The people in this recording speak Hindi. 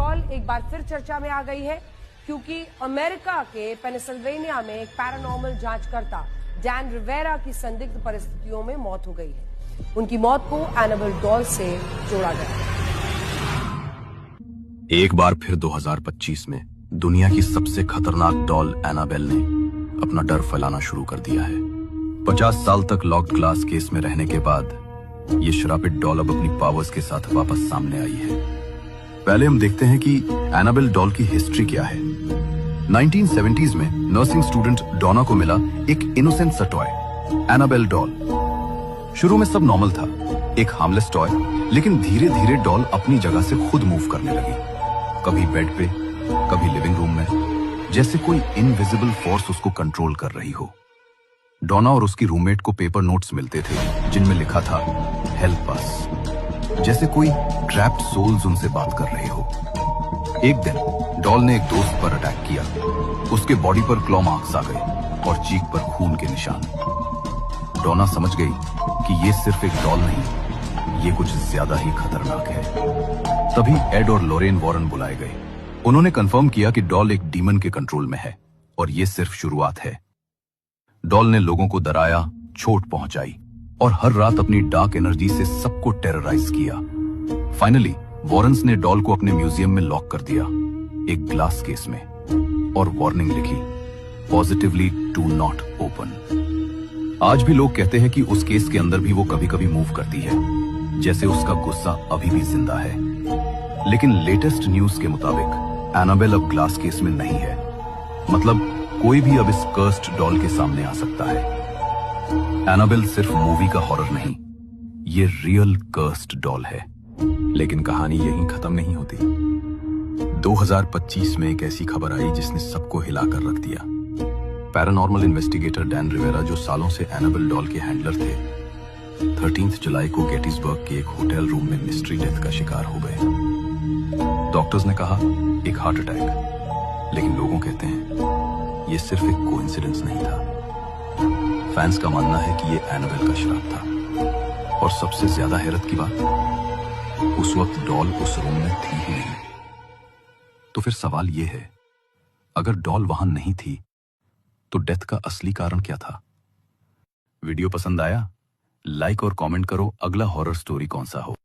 डॉल एक बार फिर चर्चा में आ गई है क्योंकि अमेरिका के पेनिसिल्वेनिया में एक पैरानॉर्मल जांचकर्ता डैन रिवेरा की संदिग्ध परिस्थितियों में मौत हो गई है। उनकी मौत को एनाबेल डॉल से जोड़ा गया। एक बार फिर 2025 में दुनिया की सबसे खतरनाक डॉल एनाबेल ने अपना डर फैलाना शुरू कर दिया है। 50 साल तक लॉक्ड ग्लास केस में रहने के बाद ये श्रापित डॉल अब अपनी पावर्स के साथ वापस सामने आई है। पहले हम देखते हैं कि एनाबेल डॉल की हिस्ट्री क्या है। 1970s में नर्सिंग स्टूडेंट डोना को मिला एक इनोसेंट सा टॉय, एनाबेल डॉल। शुरू में सब नॉर्मल था, एक हार्मलेस टॉय, लेकिन धीरे धीरे डॉल अपनी जगह से खुद मूव करने लगी, कभी बेड पे, कभी लिविंग रूम में, जैसे कोई इनविजिबल फोर्स उसको कंट्रोल कर रही हो। डोना और उसकी रूममेट को पेपर नोट्स मिलते थे जिनमें लिखा था हेल्प अस, जैसे कोई ट्रैप्ड सोल्स उनसे बात कर रहे हो। एक दिन डॉल ने एक दोस्त पर अटैक किया। उसके बॉडी पर क्लॉ मार्क्स आ गए और चीक पर खून के निशान। डोना समझ गई कि ये सिर्फ एक डॉल नहीं, ये कुछ ज्यादा ही खतरनाक है। तभी एड और लोरेन वॉरेन बुलाए गए। उन्होंने कंफर्म किया कि डॉल एक डीमन के कंट्रोल में है और ये सिर्फ शुरुआत है। डॉल ने लोगों को डराया, चोट पहुंचाई और हर रात अपनी डार्क एनर्जी से सबको टेरराइज किया। फाइनली वॉरेन्स ने डॉल को अपने म्यूजियम में लॉक कर दिया, एक ग्लास केस में, और वार्निंग लिखी, पॉजिटिवली डू नॉट ओपन। आज भी लोग कहते हैं कि उस केस के अंदर भी वो कभी कभी मूव करती है, जैसे उसका गुस्सा अभी भी जिंदा है। लेकिन लेटेस्ट न्यूज के मुताबिक एनाबेल अब ग्लास केस में नहीं है। मतलब कोई भी अब इस कर्स्ड डॉल के सामने आ सकता है। एनाबेल सिर्फ मूवी का हॉरर नहीं, ये रियल कर्स्ड डॉल है। लेकिन कहानी यहीं खत्म नहीं होती। 2025 में एक ऐसी खबर आई जिसने सबको हिलाकर रख दिया। पैरानॉर्मल इन्वेस्टिगेटर डैन रिवेरा, जो सालों से एनाबेल डॉल के हैंडलर थे, 13 जुलाई को गेटिसबर्ग के एक होटल रूम में मिस्ट्री डेथ का शिकार हो गए। डॉक्टर्स ने कहा एक हार्ट अटैक, लेकिन लोगों कहते हैं ये सिर्फ एक कोइंसिडेंस नहीं था। फैंस का मानना है कि ये एनाबेल का श्राप था। और सबसे ज्यादा हैरत की बात, उस वक्त डॉल उस रूम में थी ही नहीं। तो फिर सवाल ये है, अगर डॉल वहां नहीं थी तो डेथ का असली कारण क्या था? वीडियो पसंद आया? लाइक और कमेंट करो अगला हॉरर स्टोरी कौन सा हो।